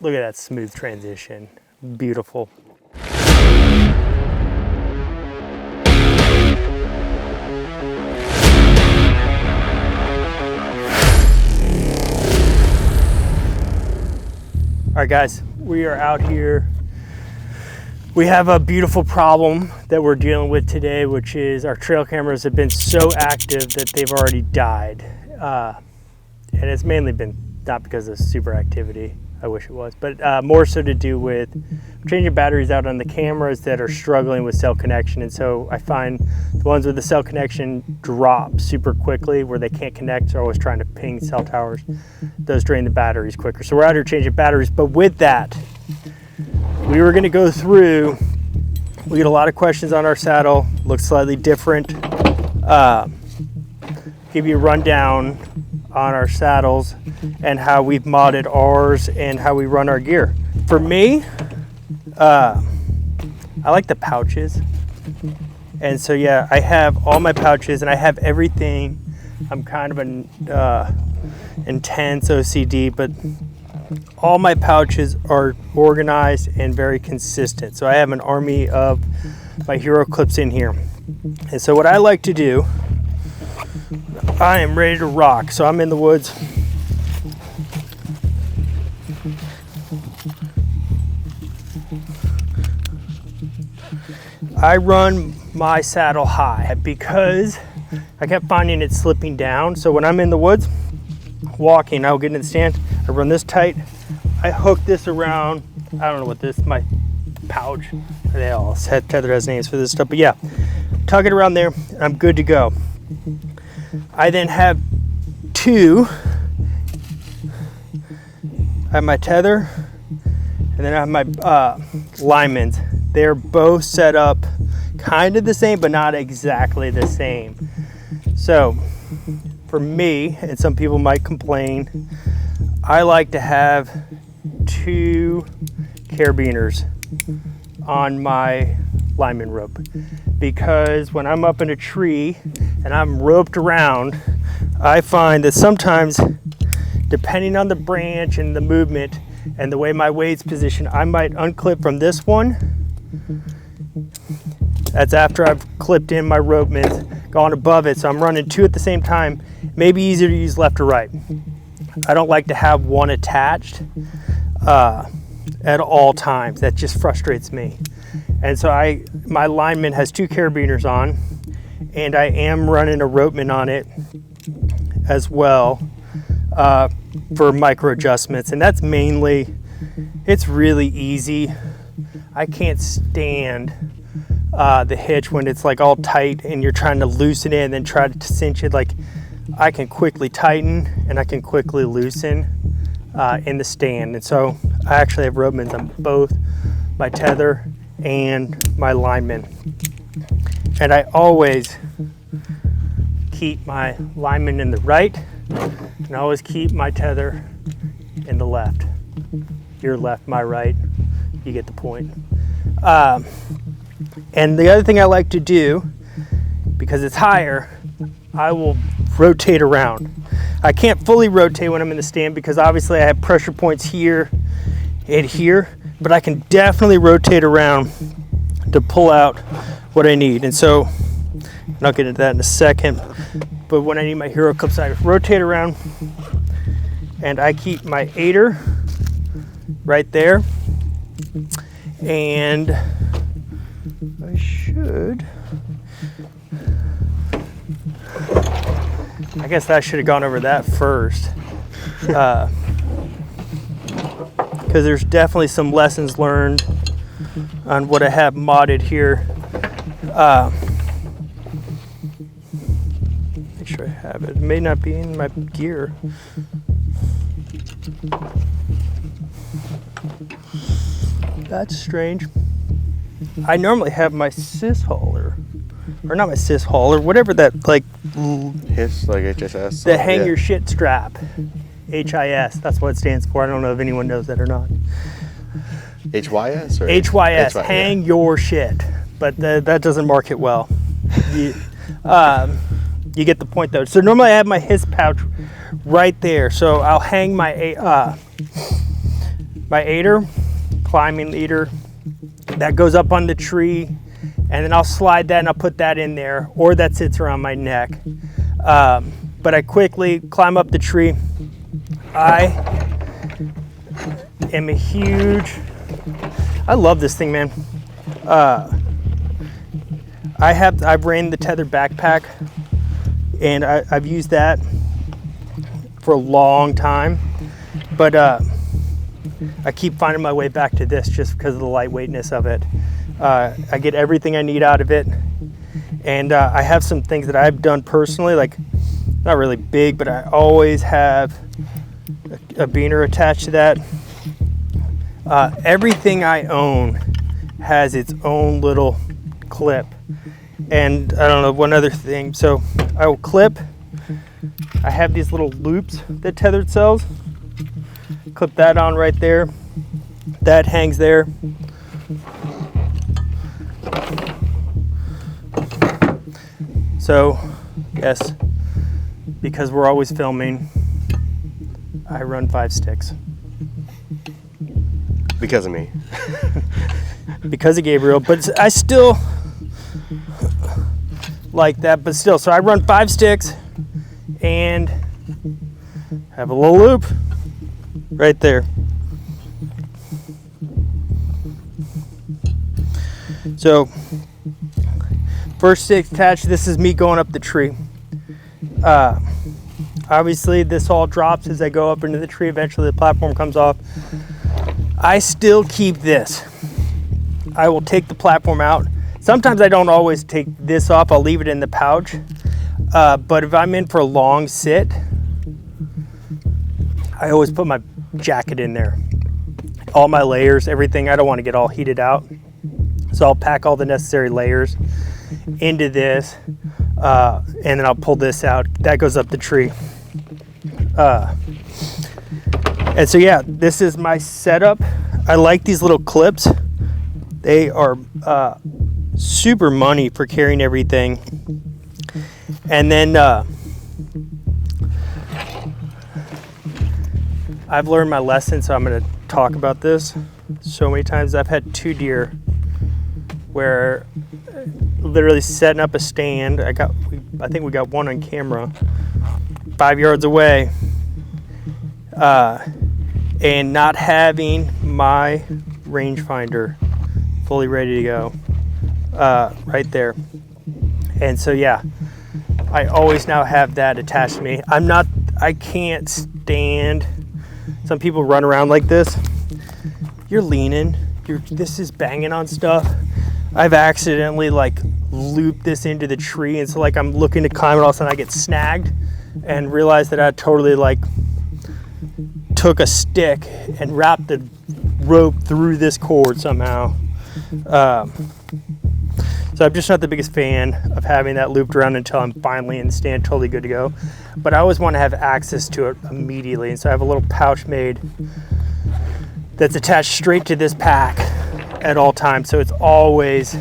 Look at that smooth transition. Beautiful. All right, guys, we are out here. We have a beautiful problem that we're dealing with today, which is our trail cameras have been so active that they've already died. And it's mainly been not because of super activity, I wish it was, but more so to do with changing batteries out on the cameras that are struggling with cell connection. And so I find the ones with the cell connection drop super quickly where they can't connect. So they're always trying to ping cell towers. Those drain the batteries quicker. So we're out here changing batteries. But with that, we were going to go through, we get a lot of questions on our saddle, looks slightly different. Give you a rundown on our saddles and how we've modded ours and how we run our gear. For me, I like the pouches. And so yeah, I have all my pouches and I have everything. I'm kind of an intense OCD, but all my pouches are organized and very consistent. So I have an army of my hero clips in here. And so what I like to do, I am ready to rock. So I'm in the woods. I run my saddle high because I kept finding it slipping down. So when I'm in the woods walking, I'll get in the stand, I run this tight, I hook this around, I don't know what this, my pouch, they all said tether has names for this stuff, but yeah, tug it around there, and I'm good to go. I then have two, I have my tether, and then I have my linemen's. They're both set up kind of the same, but not exactly the same. So for me, and some people might complain, I like to have two carabiners on my lineman rope, because when I'm up in a tree and I'm roped around, I find that sometimes, depending on the branch and the movement and the way my weight's positioned, I might unclip from this one. That's after I've clipped in my rope mints, gone above it, so I'm running two at the same time. Maybe easier to use left or right. I don't like to have one attached at all times. That just frustrates me. And so my lineman has two carabiners on, and I am running a ropeman on it as well for micro adjustments. And that's mainly, it's really easy. I can't stand the hitch when it's like all tight and you're trying to loosen it and then try to cinch it. Like, I can quickly tighten and I can quickly loosen in the stand. And so I actually have ropemans on both my tether and my lineman. And I always keep my lineman in the right, and I always keep my tether in the left. Your left, my right, you get the point. And the other thing I like to do, because it's higher, I will rotate around. I can't fully rotate when I'm in the stand because obviously I have pressure points here and here, but I can definitely rotate around to pull out what I need. And so, I'll get into that in a second, but when I need my hero clips, I rotate around and I keep my aider right there. And I should, I guess I should have gone over that first, because there's definitely some lessons learned on what I have modded here. Make sure I have it. It may not be in my gear. That's strange. I normally have my sys hauler, or not my sys hauler, whatever that like HIS, like HSS. The hang your shit strap, HIS. That's what it stands for. I don't know if anyone knows that or not. HYS or HYS. Hang your shit, but that doesn't mark it well. You get the point though. So normally I have my HIS pouch right there, so I'll hang my my aider, climbing leader, that goes up on the tree, and then I'll slide that and I'll put that in there, or that sits around my neck. But I quickly climb up the tree. I am a huge, I love this thing, man. I've ran the tethered backpack, and I've used that for a long time, but I keep finding my way back to this just because of the lightweightness of it. I get everything I need out of it, and I have some things that I've done personally, like not really big, but I always have a beaner attached to that. Everything I own has its own little clip. And I don't know, one other thing. So I will clip. I have these little loops that tethered cells. Clip that on right there. That hangs there. So, yes, because we're always filming, I run 5 sticks. Because of me. Because of Gabriel, but I still like that, but still. So I run 5 sticks and have a little loop right there. So first stick attached, this is me going up the tree. Obviously this all drops as I go up into the tree. Eventually the platform comes off. I still keep this. I will take the platform out. Sometimes I don't always take this off. I'll leave it in the pouch. But if I'm in for a long sit, I always put my jacket in there. All my layers, everything. I don't want to get all heated out. So I'll pack all the necessary layers into this. And then I'll pull this out. That goes up the tree. And so yeah, this is my setup. I like these little clips. They are super money for carrying everything. And then I've learned my lesson, so I'm going to talk about this so many times. I've had 2 deer where literally setting up a stand. I think we got one on camera 5 yards away, and not having my rangefinder fully ready to go right there. And so yeah, I always now have that attached to me. I can't stand, some people run around like this. You're leaning, this is banging on stuff. I've accidentally like looped this into the tree, and so like I'm looking to climb it, all of a sudden I get snagged and realize that I totally like took a stick and wrapped the rope through this cord somehow. So I'm just not the biggest fan of having that looped around until I'm finally in the stand, totally good to go. But I always want to have access to it immediately, and so I have a little pouch made that's attached straight to this pack at all times, so it's always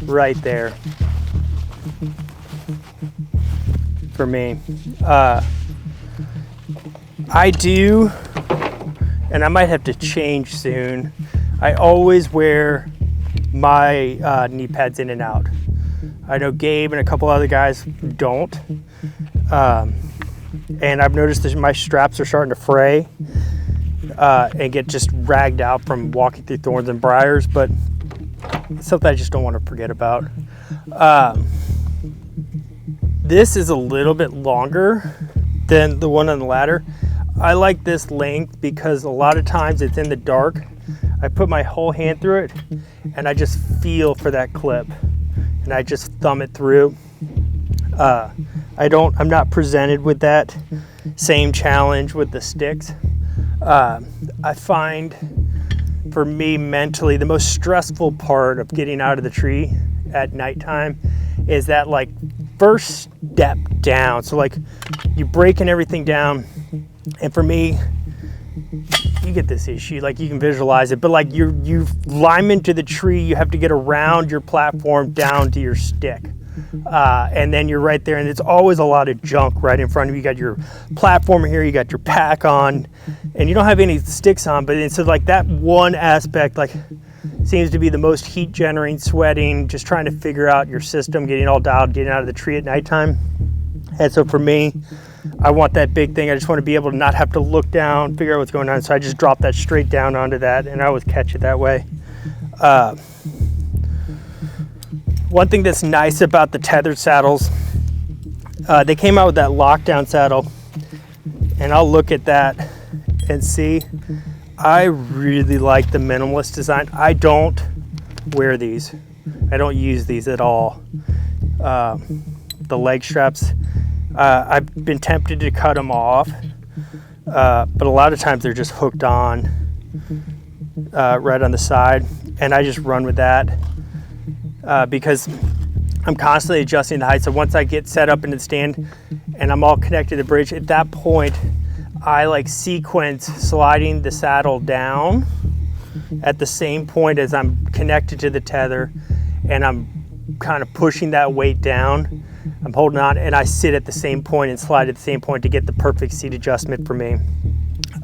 right there for me. I do, and I might have to change soon, I always wear my knee pads in and out. I know Gabe and a couple other guys don't. And I've noticed that my straps are starting to fray and get just ragged out from walking through thorns and briars, but it's something I just don't want to forget about. This is a little bit longer than the one on the ladder. I like this length because a lot of times it's in the dark. I put my whole hand through it and I just feel for that clip and I just thumb it through. I'm not presented with that same challenge with the sticks. I find for me mentally, the most stressful part of getting out of the tree at nighttime is that like first step down. So like you're breaking everything down, and for me, you get this issue, like you can visualize it, but like you climb into the tree, you have to get around your platform down to your stick. and then you're right there, and it's always a lot of junk right in front of you. You got your platform here, you got your pack on, and you don't have any sticks on, but it's like that one aspect like seems to be the most heat generating, sweating, just trying to figure out your system, getting all dialed, getting out of the tree at nighttime. And so for me, I want that big thing. I just want to be able to not have to look down, figure out what's going on. So I just drop that straight down onto that, and I always catch it that way. One thing that's nice about the tethered saddles, they came out with that lockdown saddle, and I'll look at that and see. I really like the minimalist design. I don't wear these. I don't use these at all. The leg straps, I've been tempted to cut them off, but a lot of times they're just hooked on right on the side, and I just run with that because I'm constantly adjusting the height. So once I get set up in the stand and I'm all connected to the bridge, at that point I like sequence sliding the saddle down at the same point as I'm connected to the tether, and I'm kind of pushing that weight down. I'm holding on, and I sit at the same point and slide at the same point to get the perfect seat adjustment for me.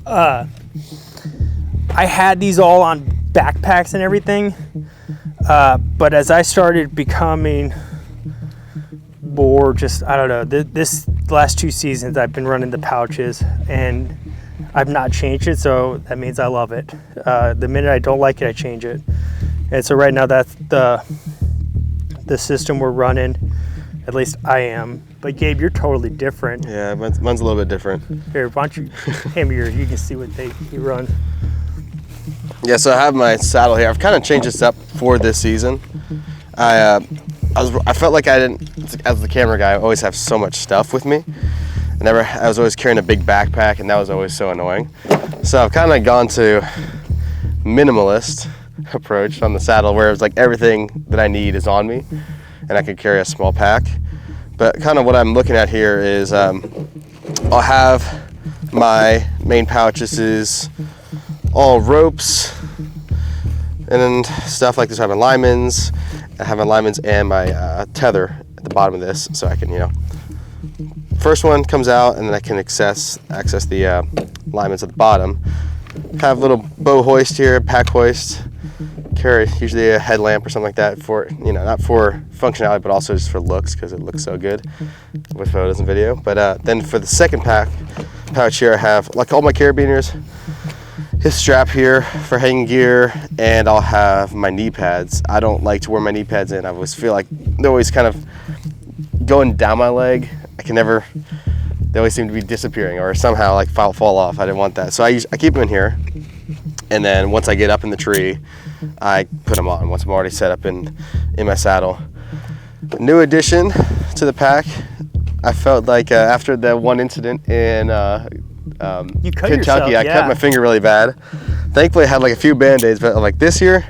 I had these all on backpacks and everything, but as I started becoming more just, I don't know, this last 2 seasons I've been running the pouches, and I've not changed it, so that means I love it. The minute I don't like it, I change it. And so right now that's the system we're running. At least I am. But Gabe, you're totally different. Yeah, mine's a little bit different. Here, why don't you hand me yours? You can see what you run. Yeah, so I have my saddle here. I've kind of changed this up for this season. I felt like I didn't, as the camera guy, I always have so much stuff with me. I was always carrying a big backpack, and that was always so annoying. So I've kind of gone to minimalist approach on the saddle, where it's like everything that I need is on me, and I can carry a small pack. But kind of what I'm looking at here is I'll have my main pouch. This is all ropes and then stuff like this. I have my linemans. I have my linemans and my tether at the bottom of this, so I can, first one comes out, and then I can access the linemans at the bottom. Have a little bow hoist here, pack hoist. Carry usually a headlamp or something like that for, not for functionality, but also just for looks, because it looks so good with photos and video. But then for the second pouch here, I have like all my carabiners, his strap here for hanging gear, and I'll have my knee pads. I don't like to wear my knee pads in. I always feel like they're always kind of going down my leg. They always seem to be disappearing or somehow like fall off. I didn't want that. So I keep them in here. And then once I get up in the tree, I put them on once I'm already set up in my saddle. New addition to the pack. I felt like after the one incident in Kentucky, I cut my finger really bad. Thankfully, I had like a few Band-Aids, but like this year,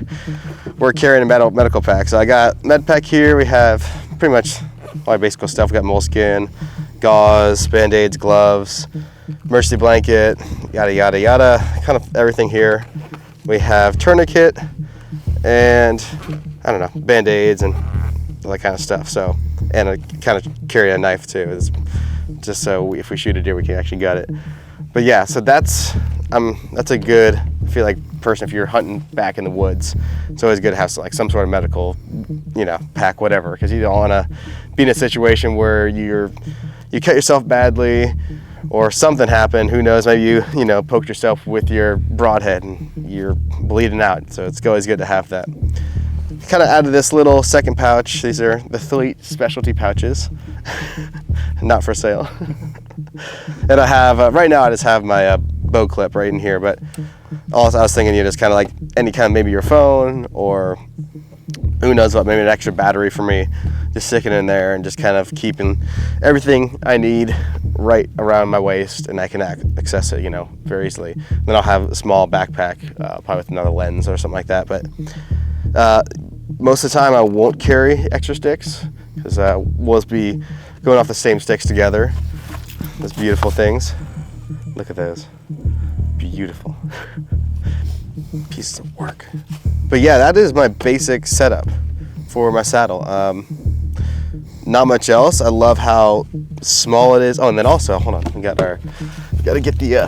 we're carrying a medical pack. So I got med pack here. We have pretty much all my basic stuff. We got moleskin, gauze, Band-Aids, gloves, emergency blanket, yada yada yada, kind of everything here. We have tourniquet and I don't know, Band-Aids and all that kind of stuff. So, and I kind of carry a knife too, it's just so if we shoot a deer, we can actually gut it. But yeah, so that's a good, I feel like, person if you're hunting back in the woods. It's always good to have like some sort of medical, pack, whatever, because you don't want to be in a situation where you cut yourself badly or something happened. Who knows? Maybe you poked yourself with your broadhead and you're bleeding out. So it's always good to have that. Kind of added this little second pouch. These are the Thlete specialty pouches, not for sale. And I have right now I just have my bow clip right in here. But also I was thinking just kind of like any kind of maybe your phone or who knows what, maybe an extra battery for me, just sticking in there and just kind of keeping everything I need right around my waist, and I can access it, very easily. Then I'll have a small backpack, probably with another lens or something like that. But most of the time I won't carry extra sticks because we'll be going off the same sticks together. Those beautiful things. Look at those. Beautiful. Pieces of work. But yeah, that is my basic setup for my saddle. not much else. I love how small it is. Oh, and then also, hold on, we gotta get the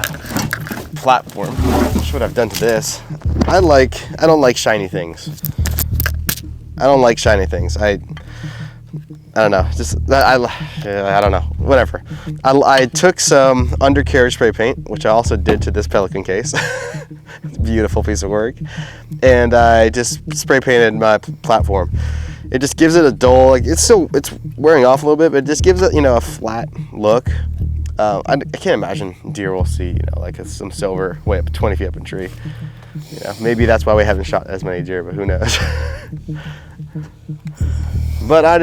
platform. That's what I've done to this. I don't like shiny things. I don't like shiny things. I don't know. I don't know. Whatever. I took some undercarriage spray paint, which I also did to this Pelican case. It's a beautiful piece of work. And I just spray painted my platform. It just gives it a dull, like it's wearing off a little bit, but it just gives it, a flat look. I can't imagine deer will see, like some silver way up 20 feet up in a tree. Maybe that's why we haven't shot as many deer, but who knows? But I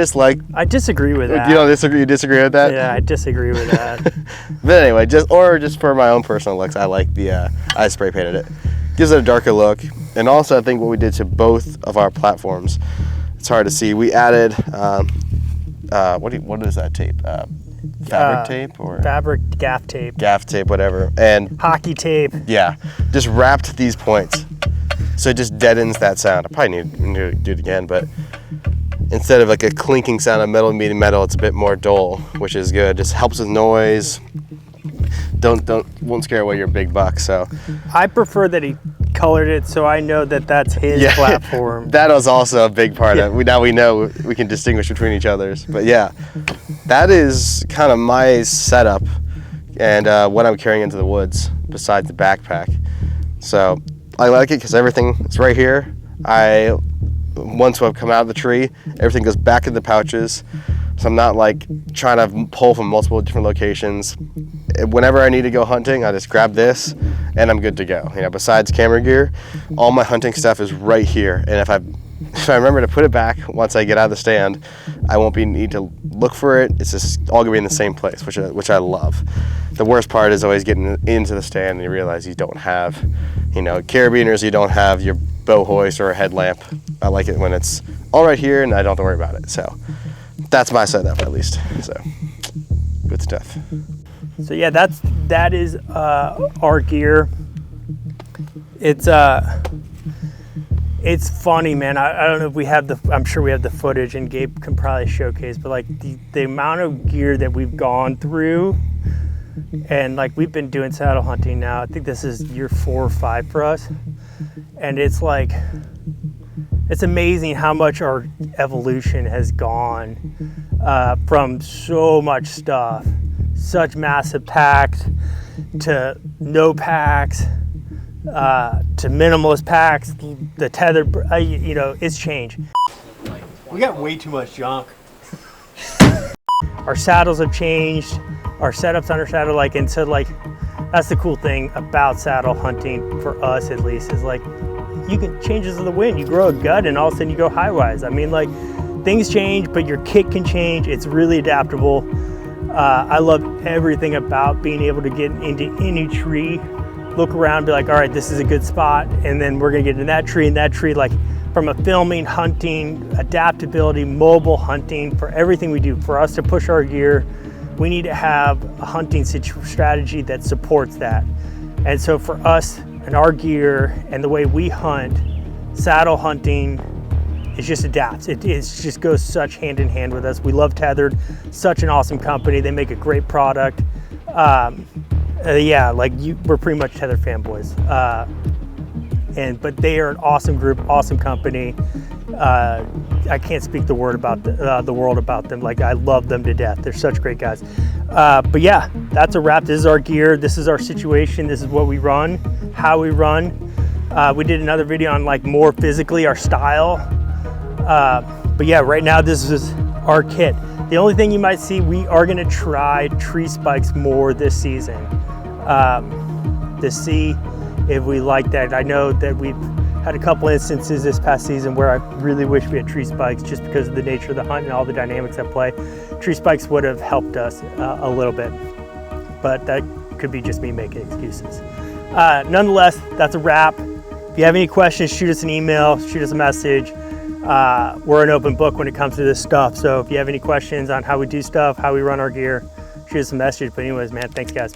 disagree with that. You disagree with that? Yeah, I disagree with that. But anyway, just for my own personal looks, I like I spray painted it. Gives it a darker look. And also I think what we did to both of our platforms, it's hard to see. We added, what is that tape? Fabric tape or? Fabric gaff tape. Gaff tape, whatever. And hockey tape. Yeah, just wrapped these points. So it just deadens that sound. I probably need to do it again, but instead of like a clinking sound of metal meeting metal, it's a bit more dull, which is good. Just helps with noise. Won't scare away your big buck. So I prefer that he colored it so I know that that's his platform. That was also a big part of it. Now we know we can distinguish between each other's. But yeah, that is kind of my setup and what I'm carrying into the woods besides the backpack. So I like it because everything is right here. Once I've come out of the tree, everything goes back in the pouches. So I'm not like trying to pull from multiple different locations. Whenever I need to go hunting, I just grab this and I'm good to go. Besides camera gear, all my hunting stuff is right here. And if I remember to put it back once I get out of the stand, I won't need to look for it. It's just all gonna be in the same place, which I love. The worst part is always getting into the stand and you realize you don't have, carabiners, you don't have your bow hoist or a headlamp. I like it when it's all right here and I don't have to worry about it. So that's my setup at least. So good stuff. So yeah, that is our gear. It's funny, man. I don't know if we have I'm sure we have the footage and Gabe can probably showcase, but like the amount of gear that we've gone through, and like we've been doing saddle hunting now. I think this is year 4 or 5 for us. And it's like, it's amazing how much our evolution has gone from so much stuff, such massive packs to no packs, to minimalist packs, the tethered, it's changed. We got way too much junk. Our saddles have changed, our setups on our saddle, and so that's the cool thing about saddle hunting for us at least, is you can changes of the wind. You grow a gut and all of a sudden you go high-wise. I mean, things change, but your kit can change. It's really adaptable. I love everything about being able to get into any tree, look around, be like, all right, this is a good spot. And then we're gonna get in that tree, from a filming, hunting, adaptability, mobile hunting, for everything we do. For us to push our gear, we need to have a hunting strategy that supports that. And so for us and our gear and the way we hunt, saddle hunting, it just adapts. It just goes such hand in hand with us. We love Tethered, such an awesome company. They make a great product. We're pretty much Tethered fanboys. But they are an awesome group, awesome company. I can't speak the world about them. I love them to death. They're such great guys. But yeah, that's a wrap. This is our gear. This is our situation. This is what we run, how we run. We did another video on more physically our style. But yeah, right now this is our kit. The only thing you might see, we are gonna try tree spikes more this season to see if we like that. I know that we've had a couple instances this past season where I really wish we had tree spikes just because of the nature of the hunt and all the dynamics at play. Tree spikes would have helped us a little bit, but that could be just me making excuses. Nonetheless, that's a wrap. If you have any questions, shoot us an email, shoot us a message. We're an open book when it comes to this stuff. So if you have any questions on how we do stuff, how we run our gear, shoot us a message. But anyways, man, thanks guys.